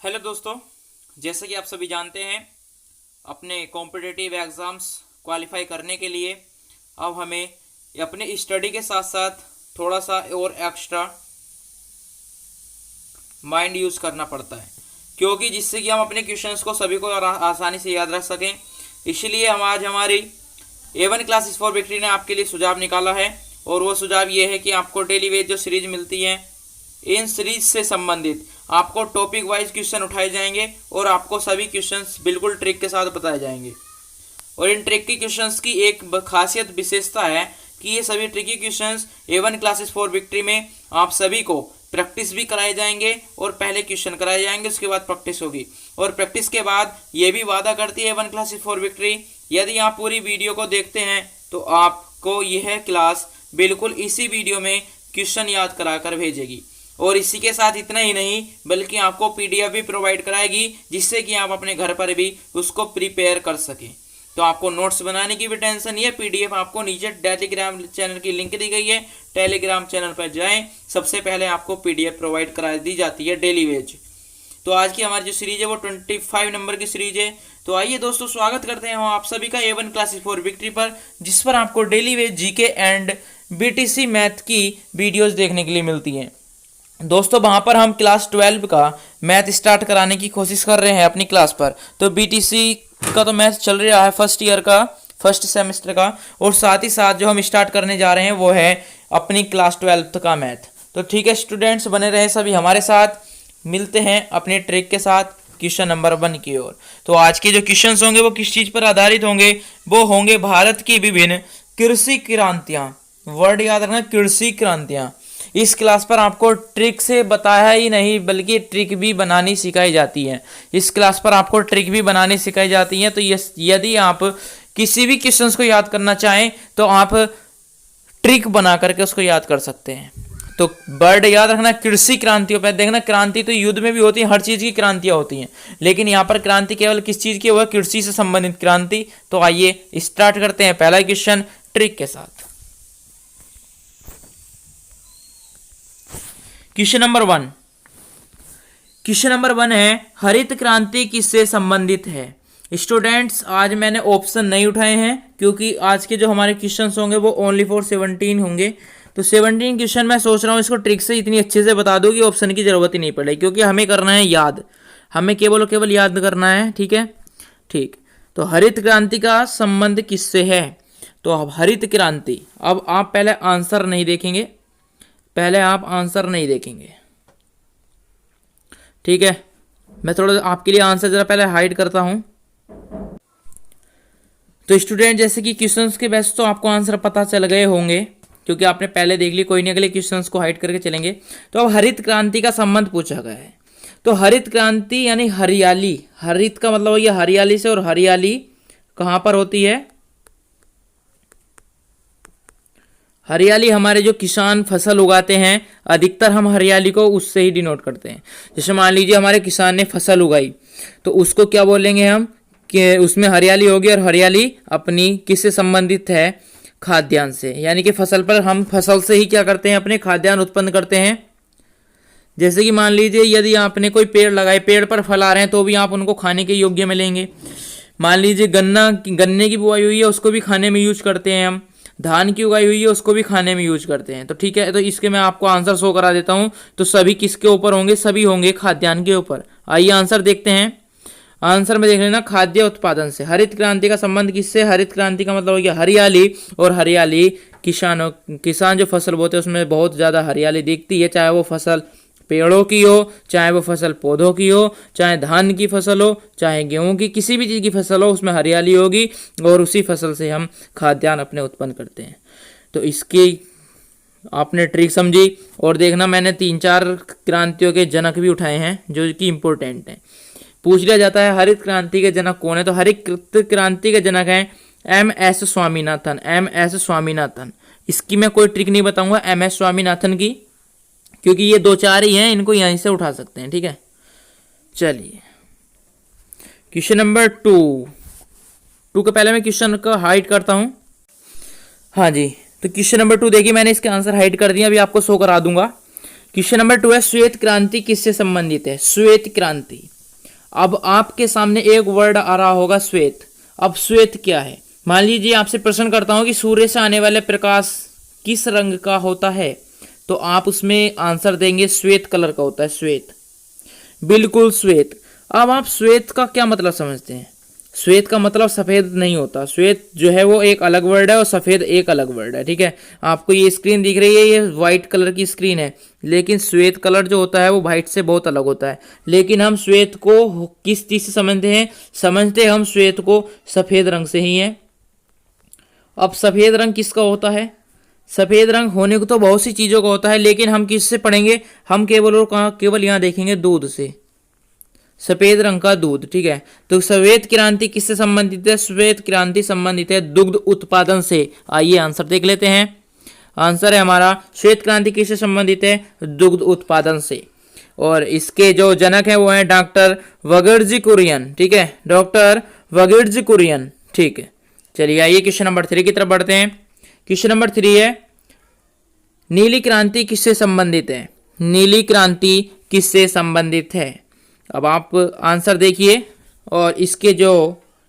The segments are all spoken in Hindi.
हेलो दोस्तों, जैसे कि आप सभी जानते हैं अपने कॉम्पिटिटिव एग्ज़ाम्स क्वालिफाई करने के लिए अब हमें अपने स्टडी के साथ साथ थोड़ा सा और एक्स्ट्रा माइंड यूज़ करना पड़ता है, क्योंकि जिससे कि हम अपने क्वेश्चंस को सभी को आसानी से याद रख सकें। इसलिए हम आज हमारी A1 क्लासेस फॉर विक्ट्री ने आपके लिए सुझाव निकाला है, और वो सुझाव ये है कि आपको डेली वेज जो सीरीज मिलती है, इन सीरीज से संबंधित आपको टॉपिक वाइज क्वेश्चन उठाए जाएंगे और आपको सभी क्वेश्चंस बिल्कुल ट्रिक के साथ बताए जाएंगे। और इन ट्रिकी क्वेश्चंस की एक खासियत विशेषता है कि ये सभी tricky questions A1 classes for victory में आप सभी को प्रैक्टिस भी कराए जाएंगे और पहले क्वेश्चन कराए जाएंगे, उसके बाद प्रैक्टिस होगी। और प्रैक्टिस के बाद ये भी वादा करती है A1 क्लासेस फॉर विक्ट्री, यदि आप पूरी वीडियो को देखते हैं तो आपको यह क्लास बिल्कुल इसी वीडियो में क्वेश्चन याद करा कर भेजेगी। और इसी के साथ इतना ही नहीं, बल्कि आपको PDF भी प्रोवाइड कराएगी, जिससे कि आप अपने घर पर भी उसको प्रिपेयर कर सकें। तो आपको नोट्स बनाने की भी टेंशन नहीं है। PDF आपको नीचे टेलीग्राम चैनल की लिंक दी गई है, टेलीग्राम चैनल पर जाएं, सबसे पहले आपको PDF प्रोवाइड करा दी जाती है डेली वेज। तो आज की हमारी जो सीरीज है वो 25 नंबर की सीरीज है। तो आइए दोस्तों, स्वागत करते हैं आप सभी का A1 क्लासेस फॉर विक्ट्री पर, जिस पर आपको daily veg GK and BTC math की वीडियोज देखने के लिए मिलती हैं। दोस्तों वहाँ पर हम क्लास 12 का मैथ स्टार्ट कराने की कोशिश कर रहे हैं अपनी क्लास पर। तो BTC का तो मैथ चल रहा है फर्स्ट ईयर का, फर्स्ट सेमेस्टर का, और साथ ही साथ जो हम स्टार्ट करने जा रहे हैं वो है अपनी क्लास 12 का मैथ। तो ठीक है स्टूडेंट्स, बने रहे सभी हमारे साथ। मिलते हैं अपने ट्रिक के साथ क्वेश्चन नंबर 1 की ओर। तो आज के जो क्वेश्चंस होंगे वो किस चीज़ पर आधारित होंगे? वो होंगे भारत की विभिन्न कृषि क्रांतियाँ। वर्ड याद रखना, कृषि क्रांतियाँ। इस क्लास पर आपको ट्रिक से बताया ही नहीं, बल्कि ट्रिक भी बनानी सिखाई जाती है। इस क्लास पर आपको ट्रिक भी बनानी सिखाई जाती है। तो यदि आप किसी भी क्वेश्चंस को याद करना चाहें तो आप ट्रिक बना करके उसको याद कर सकते हैं। तो वर्ड याद रखना, कृषि क्रांतियों पर देखना। क्रांति तो युद्ध में भी होती है, हर चीज़ की क्रांतियाँ होती हैं, लेकिन यहाँ पर क्रांति केवल किस चीज़ की? वह कृषि से संबंधित क्रांति। तो आइए स्टार्ट करते हैं पहला क्वेश्चन ट्रिक के साथ। Question number 1। क्वेश्चन नंबर 1 है, हरित क्रांति किससे संबंधित है? स्टूडेंट्स आज मैंने ऑप्शन नहीं उठाए हैं, क्योंकि आज के जो हमारे क्वेश्चंस होंगे वो ओनली फॉर 17 होंगे। तो 17 क्वेश्चन मैं सोच रहा हूँ इसको ट्रिक से इतनी अच्छे से बता दूँ कि ऑप्शन की जरूरत ही नहीं पड़े, क्योंकि हमें करना है याद, हमें केवल याद करना है। ठीक है, ठीक। तो हरित क्रांति का संबंध किससे है? तो अब हरित क्रांति, अब आप पहले आंसर नहीं देखेंगे, ठीक है। मैं थोड़ा आपके लिए आंसर जरा पहले हाइड करता हूं। तो स्टूडेंट जैसे कि क्वेश्चंस के बेस तो आपको आंसर पता चल गए होंगे, क्योंकि आपने पहले देख ली। कोई नहीं, अगले क्वेश्चंस को हाइड करके चलेंगे। तो अब हरित क्रांति का संबंध पूछा गया है। तो हरित क्रांति यानी हरियाली, हरित का मतलब ये हरियाली से, और हरियाली कहाँ पर होती है? हरियाली हमारे जो किसान फसल उगाते हैं, अधिकतर हम हरियाली को उससे ही डिनोट करते हैं। जैसे मान लीजिए हमारे किसान ने फसल उगाई, तो उसको क्या बोलेंगे हम कि उसमें हरियाली होगी, और हरियाली अपनी किससे संबंधित है? खाद्यान्न से। यानी कि फसल पर हम फसल से ही क्या करते हैं? अपने खाद्यान्न उत्पन्न करते हैं। जैसे कि मान लीजिए यदि आपने कोई पेड़ लगाए, पेड़ पर फल आ रहे हैं, तो भी आप उनको खाने के योग्य में लेंगे। मान लीजिए गन्ने की बुआई हुई है, उसको भी खाने में यूज करते हैं हम। धान की उगाई हुई है, उसको भी खाने में यूज करते हैं। तो ठीक है, तो इसके मैं आपको आंसर शो करा देता हूं। तो सभी किसके ऊपर होंगे? सभी होंगे खाद्यान्न के ऊपर। आइए आंसर देखते हैं। आंसर में देख लेना, खाद्य उत्पादन से। हरित क्रांति का संबंध किससे? हरित क्रांति का मतलब हो गया हरियाली, और हरियाली किसान जो फसल बोते हैं उसमें बहुत ज़्यादा हरियाली दिखती है, चाहे वो फसल पेड़ों की हो, चाहे वो फसल पौधों की हो, चाहे धान की फसल हो, चाहे गेहूं की, किसी भी चीज़ की फसल हो, उसमें हरियाली होगी, और उसी फसल से हम खाद्यान्न अपने उत्पन्न करते हैं। तो इसकी आपने ट्रिक समझी। और देखना, मैंने 3-4 क्रांतियों के जनक भी उठाए हैं जो कि इम्पोर्टेंट हैं। पूछ लिया जाता है हरित क्रांति के जनक कौन है? तो हरित क्रांति के जनक हैं MS स्वामीनाथन। MS स्वामीनाथन। इसकी मैं कोई ट्रिक नहीं बताऊंगा MS स्वामीनाथन की, क्योंकि ये 2-4 ही हैं, इनको यहीं से उठा सकते हैं। ठीक है, चलिए क्वेश्चन नंबर 2 के पहले मैं क्वेश्चन को हाइड करता हूं। हाँ जी, तो क्वेश्चन नंबर 2 देखिए, मैंने इसके आंसर हाइड कर दिया, अभी आपको शो करा दूंगा। क्वेश्चन नंबर 2 है, श्वेत क्रांति किससे संबंधित है? श्वेत क्रांति अब आपके सामने एक वर्ड आ रहा होगा श्वेत। अब श्वेत क्या है? मान लीजिए आपसे प्रश्न करता हूं कि सूर्य से आने वाले प्रकाश किस रंग का होता है, तो आप उसमें आंसर देंगे श्वेत कलर का होता है, श्वेत, बिल्कुल श्वेत। अब आप श्वेत का क्या मतलब समझते हैं? श्वेत का मतलब सफेद नहीं होता। श्वेत जो है वो एक अलग वर्ड है और सफेद एक अलग वर्ड है, ठीक है। आपको ये स्क्रीन दिख रही है, ये व्हाइट कलर की स्क्रीन है, लेकिन श्वेत कलर जो होता है वो व्हाइट से बहुत अलग होता है। लेकिन हम श्वेत को किस चीज से समझते हैं? समझते हम श्वेत को सफेद रंग से ही है। अब सफेद रंग किसका होता है? सफेद रंग होने को तो बहुत सी चीजों का होता है, लेकिन हम किससे पढ़ेंगे? हम केवल और केवल यहाँ देखेंगे दूध से, सफेद रंग का दूध, ठीक है। तो श्वेत क्रांति किससे संबंधित है? श्वेत क्रांति संबंधित है दुग्ध उत्पादन से। आइए आंसर देख लेते हैं। आंसर है हमारा श्वेत क्रांति किससे संबंधित है? दुग्ध उत्पादन से। और इसके जो जनक है वो है डॉक्टर वगिर्ज कुरियन, ठीक है, डॉक्टर वगिर्ज कुरियन, ठीक है। चलिए आइए क्वेश्चन नंबर 3 की तरफ बढ़ते हैं। क्वेश्चन नंबर 3 है नीली क्रांति किससे संबंधित है? नीली क्रांति किससे संबंधित है? अब आप आंसर देखिए और इसके जो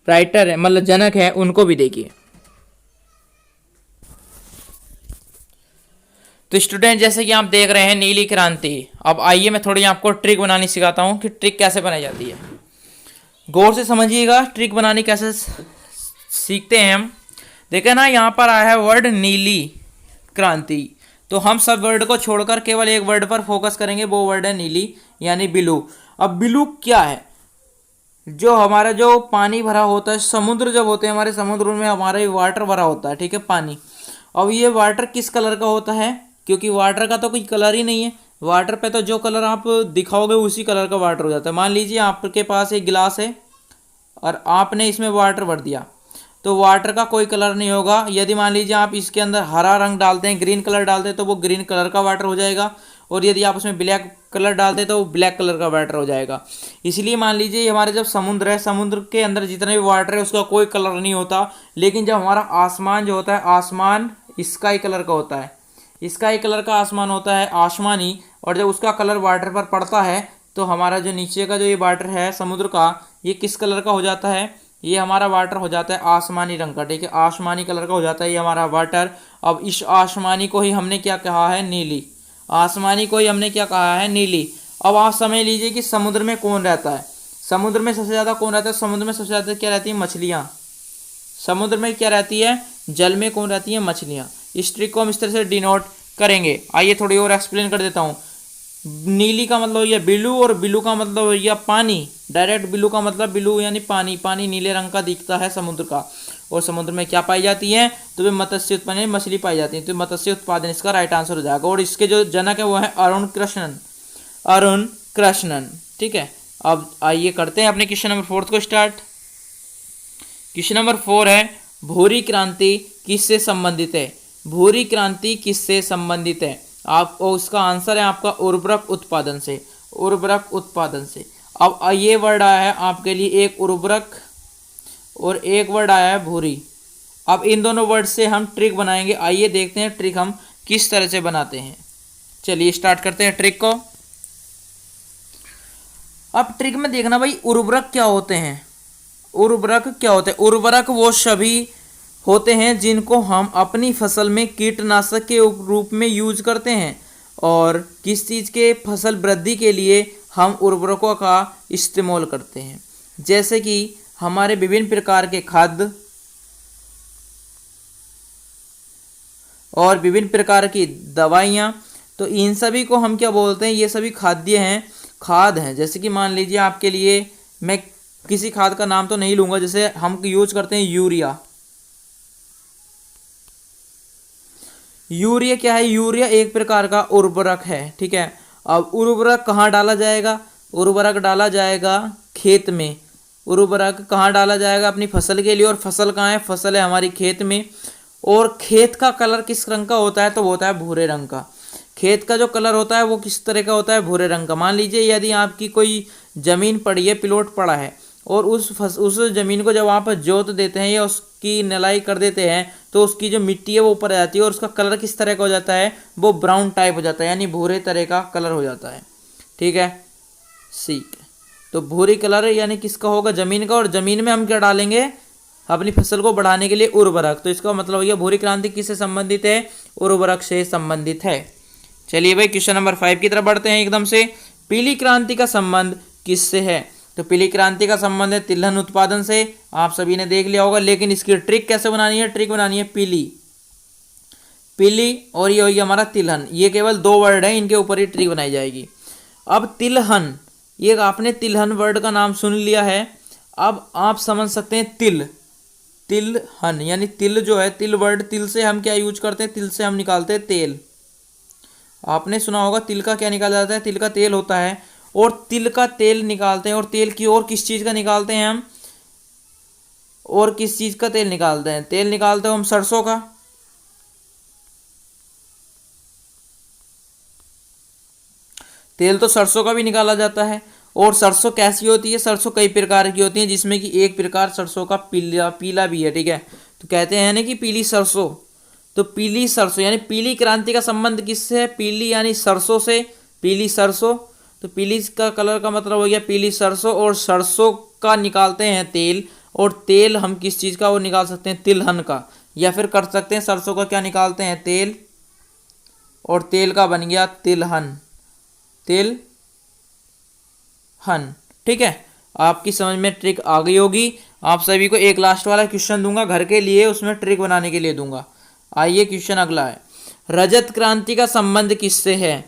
राइटर है मतलब जनक है उनको भी देखिए। तो स्टूडेंट जैसे कि आप देख रहे हैं नीली क्रांति। अब आइए मैं थोड़ी आपको ट्रिक बनानी सिखाता हूं कि ट्रिक कैसे बनाई जाती है। गौर से समझिएगा ट्रिक बनानी कैसे सीखते हैं हम। देखें ना, यहाँ पर आया है वर्ड नीली क्रांति, तो हम सब वर्ड को छोड़कर केवल एक वर्ड पर फोकस करेंगे, वो वर्ड है नीली यानी ब्लू। अब ब्लू क्या है? जो हमारा जो पानी भरा होता है, समुद्र जब होते हैं हमारे, समुद्र में हमारा वाटर भरा होता है, ठीक है, पानी। अब ये वाटर किस कलर का होता है? क्योंकि वाटर का तो कोई कलर ही नहीं है, वाटर पे तो जो कलर आप दिखाओगे उसी कलर का वाटर हो जाता है। मान लीजिए आपके पास एक गिलास है और आपने इसमें वाटर भर दिया, तो वाटर का कोई कलर नहीं होगा। यदि मान लीजिए आप इसके अंदर हरा रंग डालते हैं, ग्रीन कलर डालते हैं, तो वो ग्रीन कलर का वाटर हो जाएगा। और यदि आप उसमें ब्लैक कलर डालते हैं तो वो ब्लैक कलर का वाटर हो जाएगा। इसलिए मान लीजिए हमारे जब समुद्र है, समुद्र के अंदर जितने भी वाटर है उसका कोई कलर नहीं होता। लेकिन जब हमारा आसमान जो होता है, आसमान स्काई कलर का होता है, स्काई कलर का आसमान होता है, आसमानी। और जब उसका कलर वाटर पर पड़ता है तो हमारा जो नीचे का जो ये वाटर है समुद्र का, ये किस कलर का हो जाता है? ये हमारा वाटर हो जाता है आसमानी रंग का, ठीक है, आसमानी कलर का हो जाता है ये हमारा वाटर। अब इस आसमानी को ही हमने क्या कहा है? नीली। आसमानी को ही हमने क्या कहा है? नीली। अब आप समझ लीजिए कि समुद्र में कौन रहता है? समुद्र में सबसे ज़्यादा कौन रहता है? समुद्र में सबसे ज़्यादा क्या रहती है? मछलियाँ। समुद्र में क्या रहती है? जल में कौन रहती है? मछलियाँ। इस ट्रिक को हम इस तरह से डिनोट करेंगे। आइए थोड़ी और एक्सप्लेन कर देता हूँ। नीली का मतलब ये ब्लू, और ब्लू का मतलब ये पानी। डायरेक्ट ब्लू का मतलब ब्लू यानी पानी, पानी नीले रंग का दिखता है समुद्र का। और समुद्र में क्या पाई जाती है? तो वे मत्स्य उत्पादन, मछली पाई जाती है, तो मत्स्य उत्पादन इसका राइट आंसर हो जाएगा। और इसके जो जनक है वो है अरुण कृष्णन, अरुण कृष्णन, ठीक है। अब आइए करते हैं अपने क्वेश्चन नंबर 4 को स्टार्ट। क्वेश्चन नंबर 4 है भूरी क्रांति किससे संबंधित है? भूरी क्रांति किससे संबंधित है? आपको उसका आंसर है आपका उर्वरक उत्पादन से, उर्वरक उत्पादन से। अब ये वर्ड आया है आपके लिए, एक उर्वरक और एक वर्ड आया है भूरी। अब इन दोनों वर्ड से हम ट्रिक बनाएंगे। आइए देखते हैं ट्रिक हम किस तरह से बनाते हैं। चलिए स्टार्ट करते हैं ट्रिक को। अब ट्रिक में देखना भाई, उर्वरक क्या होते हैं? उर्वरक क्या होते हैं? उर्वरक वो सभी होते हैं जिनको हम अपनी फसल में कीटनाशक के रूप में यूज करते हैं। और किस चीज़ के? फसल वृद्धि के लिए हम उर्वरकों का इस्तेमाल करते हैं, जैसे कि हमारे विभिन्न प्रकार के खाद्य और विभिन्न प्रकार की दवाइयाँ। तो इन सभी को हम क्या बोलते हैं? ये सभी खाद्य हैं, खाद हैं। जैसे कि मान लीजिए आपके लिए मैं किसी खाद का नाम तो नहीं लूँगा, जैसे हम यूज करते हैं यूरिया। यूरिया क्या है? यूरिया एक प्रकार का उर्वरक है, ठीक है। अब उर्वरक कहाँ डाला जाएगा? उर्वरक डाला जाएगा खेत में। उर्वरक कहाँ डाला जाएगा? अपनी फसल के लिए। और फसल कहाँ है? फसल है हमारी खेत में। और खेत का कलर किस रंग का होता है? तो वो होता है भूरे रंग का। खेत का जो कलर होता है वो किस तरह का होता है? भूरे रंग का। मान लीजिए यदि आपकी कोई ज़मीन पड़ी है, प्लॉट पड़ा है, और उस ज़मीन को जब आप जोत देते हैं या उसकी नलाई कर देते हैं तो उसकी जो मिट्टी है वो ऊपर आ जाती है और उसका कलर किस तरह का हो जाता है? वो ब्राउन टाइप हो जाता है, यानी भूरे तरह का कलर हो जाता है, ठीक है। ठीक है, तो भूरी कलर यानी किसका होगा, जमीन का, और जमीन में हम क्या डालेंगे, अपनी फसल को बढ़ाने के लिए उर्वरक। तो इसका मतलब ये भूरी क्रांति किससे संबंधित है, उर्वरक से संबंधित है। चलिए भाई क्वेश्चन नंबर 5 की तरफ बढ़ते हैं एकदम से। पीली क्रांति का संबंध किससे है, तो पीली क्रांति का संबंध है तिलहन उत्पादन से, आप सभी ने देख लिया होगा। लेकिन इसकी ट्रिक कैसे बनानी है, ट्रिक बनानी है पीली, पीली और ये होगी हमारा तिलहन, ये केवल 2 वर्ड है, इनके ऊपर ही ट्रिक बनाई जाएगी। अब तिलहन, ये आपने तिलहन वर्ड का नाम सुन लिया है, अब आप समझ सकते हैं तिलहन यानी तिल जो है, तिल वर्ड, तिल से हम क्या यूज करते हैं, तिल से हम निकालते हैं तेल। आपने सुना होगा तिल का क्या निकाला जाता है, तिल का तेल होता है, और तिल का तेल निकालते हैं। और तेल की और किस चीज़ का निकालते हैं हम, और किस चीज़ का तेल निकालते हैं, तेल निकालते हैं हम सरसों का। तेल तो सरसों का भी निकाला जाता है। और सरसों कैसी होती है, सरसों कई प्रकार की होती है, जिसमें कि एक प्रकार सरसों का पीला भी है, ठीक है। तो कहते हैं ना कि पीली सरसों, तो पीली सरसों यानी पीली क्रांति का संबंध किससे है, पीली यानी सरसों से, पीली सरसों। तो पीली का कलर का मतलब हो गया पीली सरसों, और सरसों का निकालते हैं तेल, और तेल हम किस चीज़ का वो निकाल सकते हैं, तिलहन का, या फिर कर सकते हैं सरसों का क्या निकालते हैं, तेल, और तेल का बन गया तिलहन, तिलहन, ठीक है। आपकी समझ में ट्रिक आ गई होगी। आप सभी को एक लास्ट वाला क्वेश्चन दूंगा घर के लिए, उसमें ट्रिक बनाने के लिए दूंगा। आइए क्वेश्चन अगला है, रजत क्रांति का संबंध किससे है,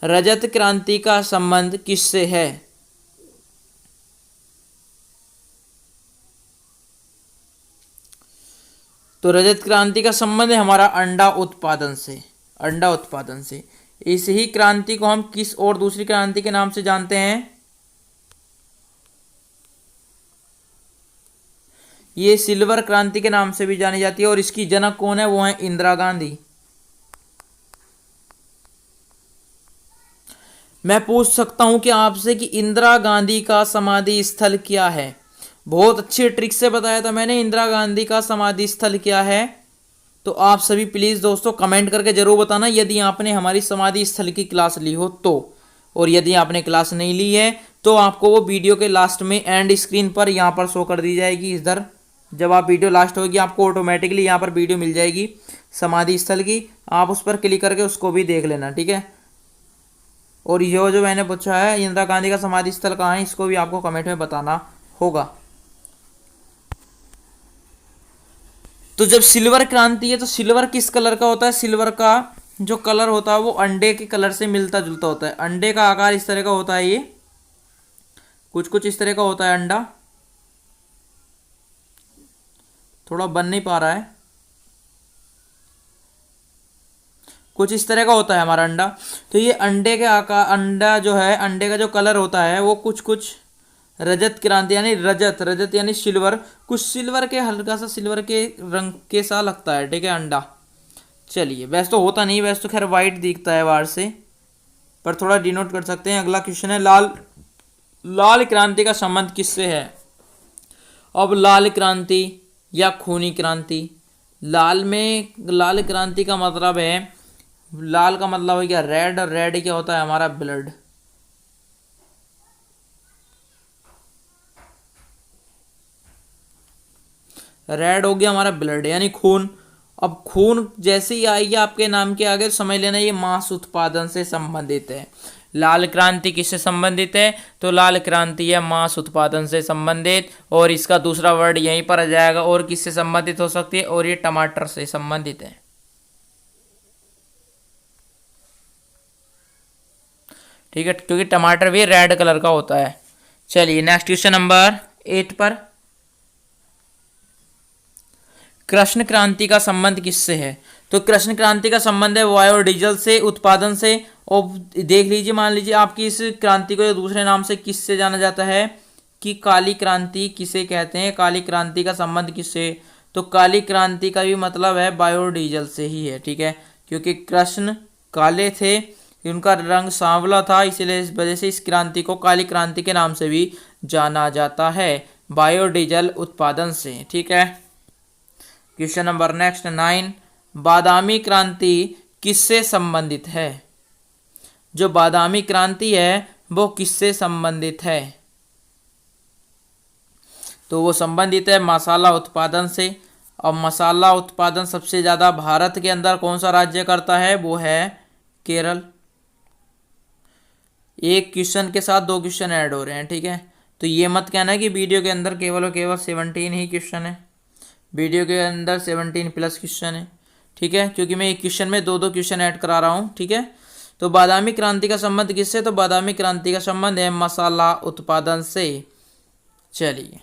रजत क्रांति का संबंध किससे है, तो रजत क्रांति का संबंध है हमारा अंडा उत्पादन से, अंडा उत्पादन से। इस ही क्रांति को हम किस और दूसरी क्रांति के नाम से जानते हैं, ये सिल्वर क्रांति के नाम से भी जानी जाती है। और इसकी जनक कौन है, वो है इंदिरा गांधी। मैं पूछ सकता हूं कि आपसे कि इंदिरा गांधी का समाधि स्थल क्या है, बहुत अच्छी ट्रिक से बताया था मैंने, इंदिरा गांधी का समाधि स्थल क्या है। तो आप सभी प्लीज़ दोस्तों कमेंट करके जरूर बताना यदि आपने हमारी समाधि स्थल की क्लास ली हो तो, और यदि आपने क्लास नहीं ली है तो आपको वो वीडियो के लास्ट में एंड स्क्रीन पर यहाँ पर शो कर दी जाएगी। इधर जब आप वीडियो लास्ट होगी आपको ऑटोमेटिकली यहाँ पर वीडियो मिल जाएगी समाधि स्थल की, आप उस पर क्लिक करके उसको भी देख लेना, ठीक है। और ये जो मैंने पूछा है इंदिरा गांधी का समाधि स्थल कहाँ है, इसको भी आपको कमेंट में बताना होगा। तो जब सिल्वर क्रांति है तो सिल्वर किस कलर का होता है, सिल्वर का जो कलर होता है वो अंडे के कलर से मिलता जुलता होता है। अंडे का आकार इस तरह का होता है, ये कुछ कुछ इस तरह का होता है अंडा, थोड़ा बन नहीं पा रहा है, कुछ इस तरह का होता है हमारा अंडा। तो ये अंडे के आकार, अंडा जो है, अंडे का जो कलर होता है वो कुछ कुछ रजत क्रांति यानी रजत, रजत यानी सिल्वर, कुछ सिल्वर के, हल्का सा सिल्वर के रंग के सा लगता है, ठीक है अंडा। चलिए वैसे तो होता नहीं, वैसे तो खैर वाइट दिखता है बाहर से, पर थोड़ा डिनोट कर सकते हैं। अगला क्वेश्चन है, लाल क्रांति का संबंध किससे है। अब लाल क्रांति या खूनी क्रांति, लाल क्रांति का मतलब है, लाल का मतलब हो गया रेड, और रेड क्या होता है हमारा ब्लड। रेड हो गया हमारा ब्लड यानी खून। अब खून जैसे ही आएगी आपके नाम के आगे समझ लेना ये मांस उत्पादन से संबंधित है। लाल क्रांति किससे संबंधित है, तो लाल क्रांति है मांस उत्पादन से संबंधित, और इसका दूसरा वर्ड यहीं पर आ जाएगा। और किससे संबंधित हो सकती है, और ये टमाटर से संबंधित है, ठीक है, क्योंकि टमाटर भी रेड कलर का होता है। चलिए नेक्स्ट क्वेश्चन नंबर 8 पर, कृष्ण क्रांति का संबंध किससे है, तो कृष्ण क्रांति का संबंध है बायोडीजल से, उत्पादन से। और देख लीजिए, मान लीजिए आपकी इस क्रांति को दूसरे नाम से किससे जाना जाता है कि काली क्रांति किसे कहते हैं, काली क्रांति का संबंध किससे, तो काली क्रांति का भी मतलब है बायोडीजल से ही है, ठीक है, क्योंकि कृष्ण काले थे, उनका रंग सांवला था, इसलिए इस वजह से इस क्रांति को काली क्रांति के नाम से भी जाना जाता है, बायोडीजल उत्पादन से, ठीक है। क्वेश्चन नंबर नेक्स्ट 9, बादामी क्रांति किससे संबंधित है, जो बादामी क्रांति है वो किससे संबंधित है, तो वो संबंधित है मसाला उत्पादन से। अब मसाला उत्पादन सबसे ज़्यादा भारत के अंदर कौन सा राज्य करता है, वो है केरल। एक क्वेश्चन के साथ 2 क्वेश्चन ऐड हो रहे हैं, ठीक है। तो ये मत कहना कि वीडियो के अंदर केवल और केवल 17 ही क्वेश्चन है, वीडियो के अंदर 17 प्लस क्वेश्चन है, ठीक है, क्योंकि मैं एक क्वेश्चन में 2 क्वेश्चन ऐड करा रहा हूँ, ठीक है। तो बादामी क्रांति का संबंध किससे, तो बादामी क्रांति का संबंध है मसाला उत्पादन से। चलिए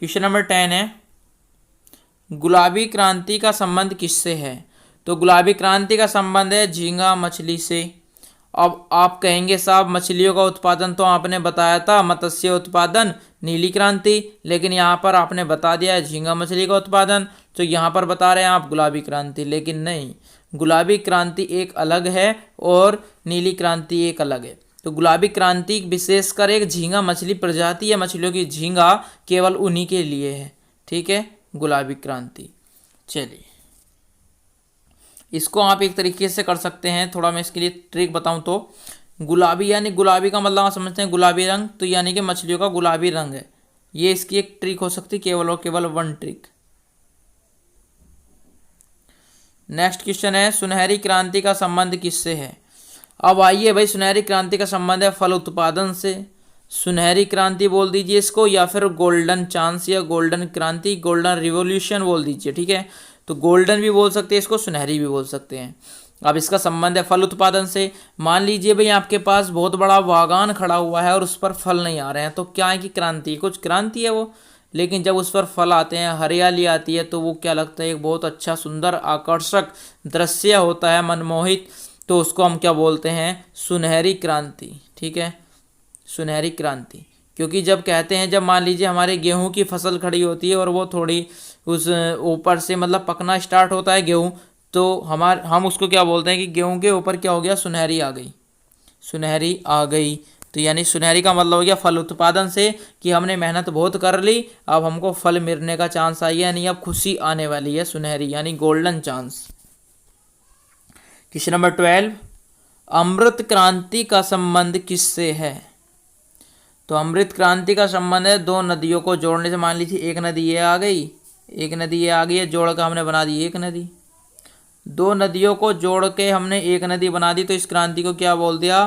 क्वेश्चन नंबर 10 है, गुलाबी क्रांति का संबंध किससे है, तो गुलाबी क्रांति का संबंध है झींगा मछली से। अब आप कहेंगे साहब मछलियों का उत्पादन तो आपने बताया था मत्स्य उत्पादन नीली क्रांति, लेकिन यहाँ पर आपने बता दिया है झींगा मछली का उत्पादन, तो यहाँ पर बता रहे हैं आप गुलाबी क्रांति, लेकिन नहीं, गुलाबी क्रांति एक अलग है और नीली क्रांति एक अलग है। तो गुलाबी क्रांति विशेषकर एक झींगा मछली प्रजाति है मछलियों की, झींगा केवल उन्हीं के लिए है, ठीक है, गुलाबी क्रांति। चलिए इसको आप एक तरीके से कर सकते हैं, थोड़ा मैं इसके लिए ट्रिक बताऊं तो गुलाबी यानी गुलाबी का मतलब आप समझते हैं गुलाबी रंग, तो यानी कि मछलियों का गुलाबी रंग है, ये इसकी एक ट्रिक हो सकती है, केवल और केवल 1 ट्रिक। नेक्स्ट क्वेश्चन है, सुनहरी क्रांति का संबंध किससे है। अब आइए भाई, सुनहरी क्रांति का संबंध है फल उत्पादन से। सुनहरी क्रांति बोल दीजिए इसको, या फिर गोल्डन चांस या गोल्डन क्रांति, गोल्डन रिवॉल्यूशन बोल दीजिए, ठीक है। तो गोल्डन भी बोल सकते हैं इसको, सुनहरी भी बोल सकते हैं। अब इसका संबंध है फल उत्पादन से। मान लीजिए भाई आपके पास बहुत बड़ा बागान खड़ा हुआ है और उस पर फल नहीं आ रहे हैं, तो क्या है कि क्रांति, कुछ क्रांति है वो, लेकिन जब उस पर फल आते हैं, हरियाली आती है, तो वो क्या लगता है, एक बहुत अच्छा सुंदर आकर्षक दृश्य होता है, मनमोहित, तो उसको हम क्या बोलते हैं, सुनहरी क्रांति, ठीक है, सुनहरी क्रांति। क्योंकि जब कहते हैं, जब मान लीजिए हमारे गेहूं की फसल खड़ी होती है और वो थोड़ी उस ऊपर से मतलब पकना स्टार्ट होता है गेहूं, तो हम उसको क्या बोलते हैं कि गेहूं के ऊपर क्या हो गया, सुनहरी आ गई, सुनहरी आ गई। तो यानी सुनहरी का मतलब हो गया फल उत्पादन से, कि हमने मेहनत बहुत कर ली, अब हमको फल मिलने का चांस आई है, यानी अब खुशी आने वाली है, सुनहरी यानी गोल्डन चांस। क्वेश्चन नंबर 12, अमृत क्रांति का संबंध किससे है। तो अमृत क्रांति का संबंध है 2 नदियों को जोड़ने से। मान लीजिए एक नदी ये आ गई, एक नदी ये आ गई है, जोड़ कर हमने बना दी एक नदी। 2 नदियों को जोड़ के हमने एक नदी बना दी, तो इस क्रांति को क्या बोल दिया,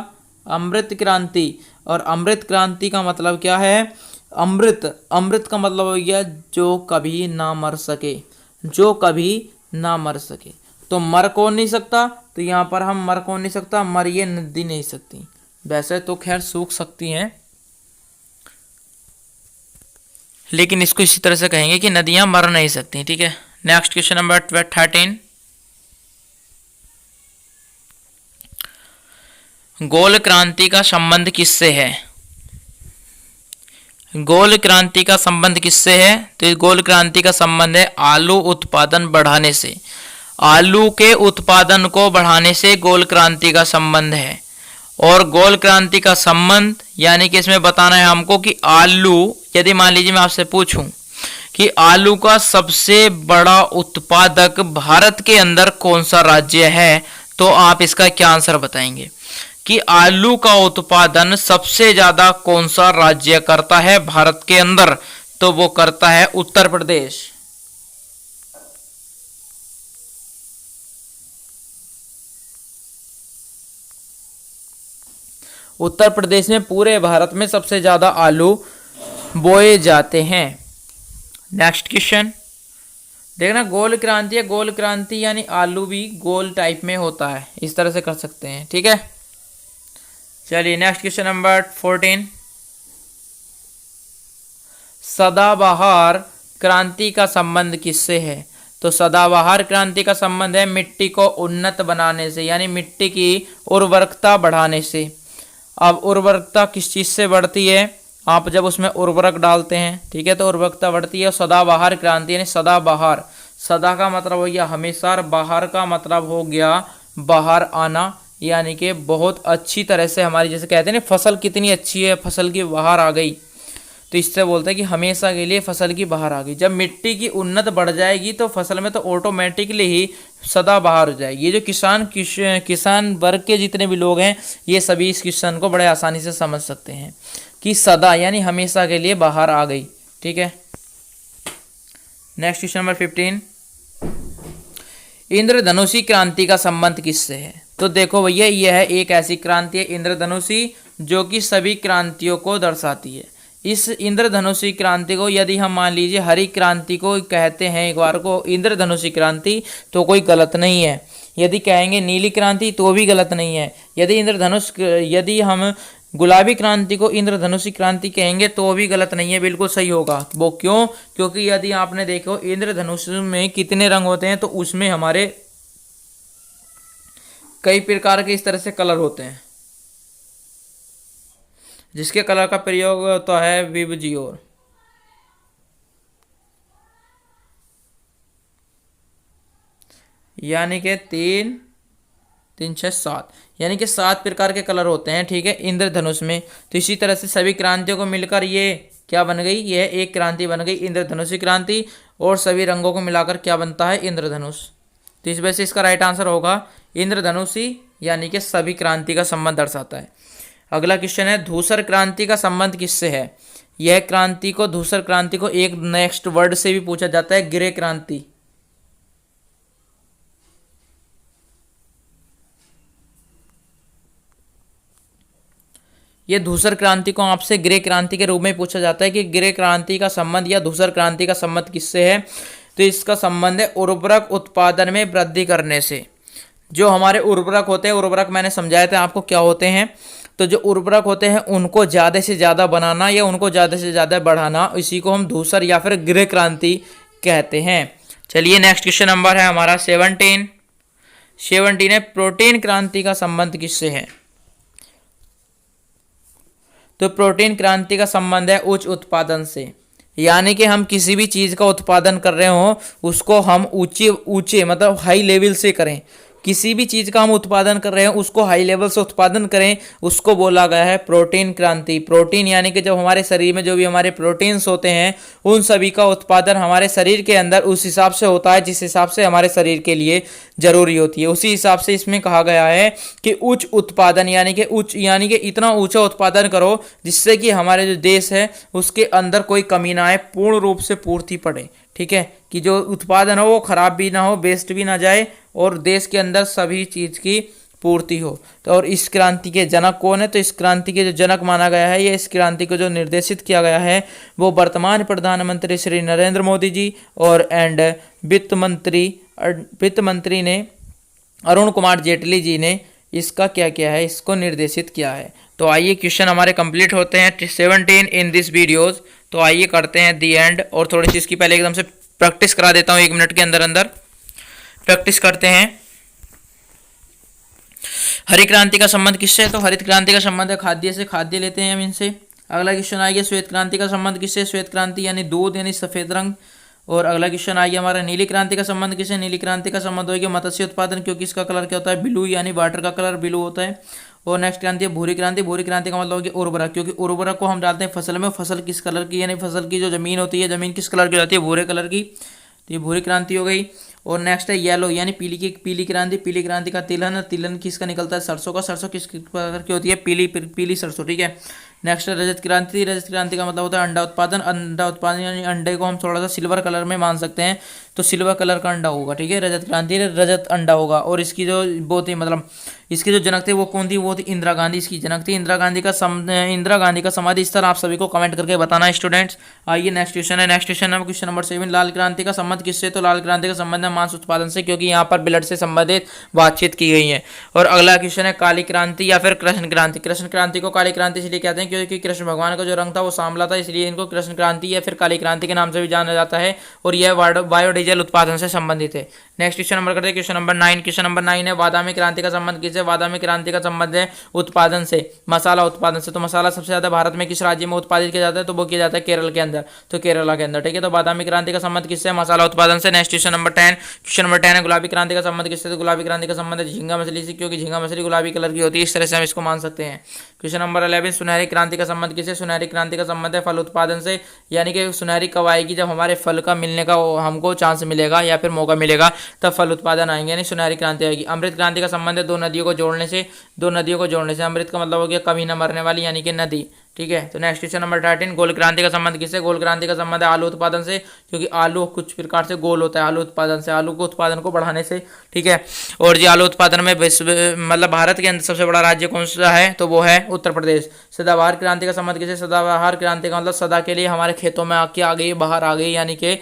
अमृत क्रांति। और अमृत क्रांति का मतलब क्या है, अमृत, अमृत का मतलब हो गया जो कभी ना मर सके, जो कभी ना मर सके। तो मर कौन नहीं सकता, तो यहाँ पर हम मर कौन नहीं सकता, मर ये नदी नहीं सकती, वैसे तो खैर सूख सकती हैं, लेकिन इसको इसी तरह से कहेंगे कि नदियां मर नहीं सकती, ठीक है। नेक्स्ट क्वेश्चन नंबर 13, गोल क्रांति का संबंध किससे है। गोल क्रांति का संबंध किससे है, तो गोल क्रांति का संबंध है आलू उत्पादन बढ़ाने से। आलू के उत्पादन को बढ़ाने से गोल क्रांति का संबंध है। और गोल क्रांति का संबंध यानी कि इसमें बताना है हमको कि आलू, यदि मान लीजिए मैं आपसे पूछूं कि आलू का सबसे बड़ा उत्पादक भारत के अंदर कौन सा राज्य है, तो आप इसका क्या आंसर बताएंगे कि आलू का उत्पादन सबसे ज्यादा कौन सा राज्य करता है भारत के अंदर, तो वो करता है उत्तर प्रदेश। उत्तर प्रदेश में पूरे भारत में सबसे ज्यादा आलू बोए जाते हैं। नेक्स्ट क्वेश्चन देखना, गोल क्रांति है, गोल क्रांति यानी आलू भी गोल टाइप में होता है, इस तरह से कर सकते हैं, ठीक है। चलिए नेक्स्ट क्वेश्चन नंबर 14, सदाबहार क्रांति का संबंध किससे है। तो सदाबहार क्रांति का संबंध है मिट्टी को उन्नत बनाने से, यानी मिट्टी की उर्वरकता बढ़ाने से। अब उर्वरकता किस चीज़ से बढ़ती है, आप जब उसमें उर्वरक डालते हैं, ठीक है, तो उर्वरकता बढ़ती है। सदाबहार क्रांति यानी सदाबहार, सदा का मतलब हो गया हमेशा, बहार का मतलब हो गया बाहर आना, यानी कि बहुत अच्छी तरह से हमारी, जैसे कहते हैं ना फसल कितनी अच्छी है, फसल की बहार आ गई, तो इससे बोलते हैं कि हमेशा के लिए फसल की बहार आ गई। जब मिट्टी की उन्नत बढ़ जाएगी तो फसल में तो ऑटोमेटिकली ही सदाबहार हो जाएगी। ये जो किसान वर्ग के जितने भी लोग हैं, ये सभी इस क्वेश्चन को बड़े आसानी से समझ सकते हैं कि सदा यानी हमेशा के लिए बाहर आ गई। ठीक है, नेक्स्ट क्वेश्चन नंबर 15, इंद्रधनुषी क्रांति का संबंध किससे है? तो देखो भैया, यह है एक ऐसी क्रांति है इंद्रधनुषी जो कि सभी क्रांतियों को दर्शाती है। इस इंद्रधनुषी क्रांति को यदि हम मान लीजिए हरी क्रांति को कहते हैं एक बार को इंद्रधनुषी क्रांति, तो कोई गलत नहीं है। यदि कहेंगे नीली क्रांति तो भी गलत नहीं है। यदि हम गुलाबी क्रांति को इंद्रधनुषी क्रांति कहेंगे तो भी गलत नहीं है, बिल्कुल सही होगा। वो क्यों? क्योंकि यदि आपने देखो इंद्रधनुष में कितने रंग होते हैं, तो उसमें हमारे कई प्रकार के इस तरह से कलर होते हैं, जिसके कलर का प्रयोग होता है विबजियोर। यानी कि 3 3 6 7 यानी कि 7 प्रकार के कलर होते हैं। ठीक है, इंद्रधनुष में। तो इसी तरह से सभी क्रांतियों को मिलकर ये क्या बन गई? यह एक क्रांति बन गई, इंद्रधनुषी क्रांति। और सभी रंगों को मिलाकर क्या बनता है? इंद्रधनुष। तो इस वजह से इसका राइट आंसर होगा इंद्रधनुषी, यानी कि सभी क्रांति का संबंध दर्शाता है। अगला क्वेश्चन है, धूसर क्रांति का संबंध किससे है? यह क्रांति को, धूसर क्रांति को एक नेक्स्ट वर्ड से भी पूछा जाता है, ग्रे क्रांति। यह धूसर क्रांति को आपसे ग्रे क्रांति के रूप में पूछा जाता है कि ग्रे क्रांति का संबंध या धूसर क्रांति का संबंध किससे है? तो इसका संबंध है उर्वरक उत्पादन में वृद्धि करने से। जो हमारे उर्वरक होते हैं, उर्वरक मैंने समझाया था आपको क्या होते हैं। तो जो उर्वरक होते हैं उनको ज़्यादा से ज़्यादा बनाना या उनको ज़्यादा से ज़्यादा बढ़ाना, इसी को हम धूसर या फिर ग्रे क्रांति कहते हैं। चलिए नेक्स्ट क्वेश्चन नंबर है हमारा 17 है, प्रोटीन क्रांति का संबंध किससे है? तो प्रोटीन क्रांति का संबंध है उच्च उत्पादन से। यानी कि हम किसी भी चीज़ का उत्पादन कर रहे हो उसको हम ऊंचे मतलब हाई लेवल से करें। किसी भी चीज़ का हम उत्पादन कर रहे हैं उसको हाई लेवल से उत्पादन करें, उसको बोला गया है प्रोटीन क्रांति। प्रोटीन यानी कि जब हमारे शरीर में जो भी हमारे प्रोटीन्स होते हैं उन सभी का उत्पादन हमारे शरीर के अंदर उस हिसाब से होता है जिस हिसाब से हमारे शरीर के लिए जरूरी होती है। उसी हिसाब से इसमें कहा गया है कि उच्च उत्पादन यानी कि इतना ऊंचा उत्पादन करो जिससे कि हमारे जो देश है उसके अंदर कोई कमी ना आए, पूर्ण रूप से पूर्ति पड़े। ठीक है, कि जो उत्पादन हो वो खराब भी ना हो, वेस्ट भी ना जाए और देश के अंदर सभी चीज़ की पूर्ति हो। तो और इस क्रांति के जनक कौन है? तो इस क्रांति के जो जनक माना गया है, ये इस क्रांति को जो निर्देशित किया गया है वो वर्तमान प्रधानमंत्री श्री नरेंद्र मोदी जी और वित्त मंत्री ने अरुण कुमार जेटली जी ने इसका क्या किया है? इसको निर्देशित किया है। तो आइए क्वेश्चन हमारे कंप्लीट होते हैं 17 इन दिस वीडियोज़। तो आइए करते हैं दी एंड, और थोड़ी सी इसकी पहले एकदम से प्रैक्टिस करा देता हूँ, 1 मिनट के अंदर प्रैक्टिस करते हैं। हरी क्रांति का संबंध किससे? तो हरित क्रांति का संबंध है खाद्य से, खाद्य लेते हैं हम इनसे। अगला क्वेश्चन आ गया श्वेत क्रांति का संबंध किससे? श्वेत क्रांति यानी दूध यानी सफेद रंग। और अगला क्वेश्चन आ गया हमारा नीली क्रांति का संबंध किससे? नीली क्रांति का संबंध हो गया मत्स्य उत्पादन, क्योंकि इसका कलर क्या होता है? ब्लू, यानी वाटर का कलर ब्लू होता है। और नेक्स्ट क्रांति है भूरी क्रांति। भूरी क्रांति का मतलब हो गया उर्वरक, क्योंकि उर्वरक को हम डालते हैं फसल में। फसल किस कलर की, यानी फसल की जो जमीन होती है, जमीन किस कलर की होती है? भूरे कलर की। तो ये भूरी क्रांति हो गई। और नेक्स्ट है येलो यानी पीली क्रांति। पीली क्रांति का तिलहन, तिलहन किसका निकलता है? सरसों का। सरसों किस प्रकार की होती है? पीली सरसों। ठीक है, नेक्स्ट है रजत क्रांति। रजत क्रांति का मतलब होता है अंडा उत्पादन। अंडा उत्पादन यानी अंडे को हम थोड़ा सा सिल्वर कलर में मान सकते हैं, तो सिल्वर कलर का अंडा होगा। ठीक है, रजत क्रांति रजत अंडा होगा। और इसकी जो वो थी, मतलब इसके जो जनक थे वो कौन थी? वो थी इंदिरा गांधी इसकी जनक थी। इंदिरा गांधी का समाधि स्थल आप सभी को कमेंट करके बताना है स्टूडेंट्स। आइए नेक्स्ट क्वेश्चन है। नेक्स्ट क्वेश्चन है क्वेश्चन नंबर 7, लाल क्रांति का संबंध किससे? तो लाल क्रांति का संबंध है मांस उत्पादन से, क्योंकि यहाँ पर ब्लड से संबंधित बातचीत की गई है। और अगला क्वेश्चन है काली क्रांति या फिर कृष्ण क्रांति। कृष्ण क्रांति को काली क्रांति इसलिए कहते हैं क्योंकि कृष्ण भगवान का जो रंग था वो सांवला था, इसलिए इनको कृष्ण क्रांति या फिर काली क्रांति के नाम से भी जाना जाता है। और यह बायोडीजल उत्पादन से संबंधित है। नेक्स्ट क्वेश्चन नंबर करते हैं क्वेश्चन नंबर 9। क्वेश्चन नंबर 9 है बादामी क्रांति का संबंध किससे? बादामी क्रांति का संबंध है उत्पादन से, मसाला उत्पादन से। तो मसाला सबसे ज्यादा भारत में किस राज्य में उत्पादित किया जाता है? तो वो किया जाता है केरल के अंदर, तो केरला के अंदर। ठीक है, तो बादामी क्रांति का संबंध किससे? मसाला उत्पादन से। Next question number 10। Question number 10 है गुलाबी क्रांति का संबंध किससे? तो गुलाबी क्रांति का संबंध है झींगा मछली से, क्योंकि झींगा मछली गुलाबी कलर की होती है। इस तरह से हम इसको मान सकते हैं। क्वेश्चन नंबर 11 सुनहरी क्रांति का संबंध किससे? सुनहरी क्रांति का संबंध है फल उत्पादन से, यानी कि सुनहरी कब आएगी? जब हमारे फल का मिलने का हमको चांस मिलेगा या फिर मौका मिलेगा। तब फल उत्पादन आएंगे, यानी सुनहरी क्रांति आएगी। अमृत क्रांति का संबंध है दो नदियों को जोड़ने से। अमृत का मतलब हो गया कभी न मरने वाली, यानी कि नदी। ठीक है, तो नेक्स्ट क्वेश्चन नंबर 13, गोल क्रांति का संबंध किससे? गोल क्रांति का संबंध है आलू उत्पादन से, क्योंकि आलू कुछ प्रकार से गोल होता है। आलू उत्पादन से, आलू को उत्पादन को बढ़ाने से। ठीक है, और जी आलू उत्पादन में विश्व मतलब भारत के अंदर सबसे बड़ा राज्य कौन सा है? तो वो है उत्तर प्रदेश। सदाबहार क्रांति का संबंध किससे? सदाबहार क्रांति का मतलब सदा के लिए हमारे खेतों में आके आ गई, बाहर आ गई, यानी कि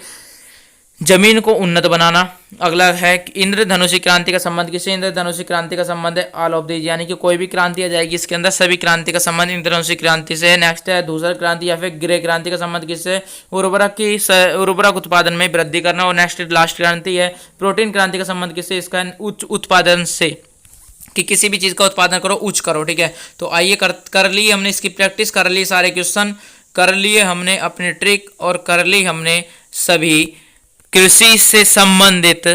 जमीन को उन्नत बनाना। अगला है इंद्रधनुषी क्रांति का संबंध किससे? इंद्रधनुषी क्रांति का संबंध है ऑल ऑफ दीज, यानी कि कोई भी क्रांति आ जाएगी इसके अंदर, सभी क्रांति का संबंध इंद्रधनुषी क्रांति से है। नेक्स्ट है धूसर क्रांति या फिर ग्रे क्रांति का संबंध किससे? उर्वरक उत्पादन में वृद्धि करना। और नेक्स्ट लास्ट क्रांति है प्रोटीन क्रांति का संबंध किससे? इसका उच्च उत्पादन से, कि किसी भी चीज का उत्पादन करो, उच्च करो। ठीक है, तो आइए कर ली हमने इसकी प्रैक्टिस, कर ली सारे क्वेश्चन, कर लिए हमने अपनी ट्रिक, और कर ली हमने सभी कृषि से संबंधित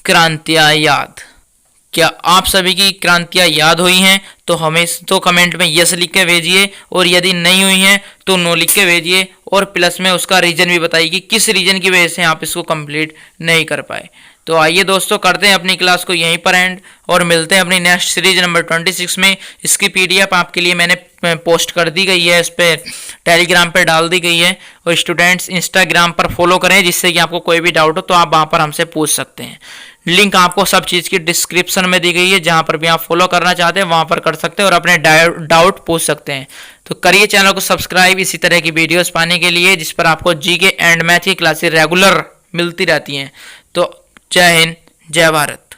क्रांतियां याद। क्या आप सभी की क्रांतियां याद हुई हैं? तो हमें तो कमेंट में यस लिख के भेजिए, और यदि नहीं हुई हैं तो नो लिख के भेजिए, और प्लस में उसका रीजन भी बताइए कि किस रीजन की वजह से आप इसको कंप्लीट नहीं कर पाए। तो आइए दोस्तों, करते हैं अपनी क्लास को यहीं पर एंड, और मिलते हैं अपनी नेक्स्ट सीरीज नंबर 26 में। इसकी पीडीएफ आपके लिए मैंने पोस्ट कर दी गई है, इस पर टेलीग्राम पर डाल दी गई है। और स्टूडेंट्स इंस्टाग्राम पर फॉलो करें, जिससे कि आपको कोई भी डाउट हो तो आप वहाँ पर हमसे पूछ सकते हैं। लिंक आपको सब चीज़ की डिस्क्रिप्शन में दी गई है, जहाँ पर भी आप फॉलो करना चाहते हैं वहाँ पर कर सकते हैं और अपने डाउट पूछ सकते हैं। तो करिए चैनल को सब्सक्राइब इसी तरह की वीडियोस पाने के लिए, जिस पर आपको जीके एंड मैथ की क्लासेस रेगुलर मिलती रहती हैं। तो जय हिंद, जय भारत।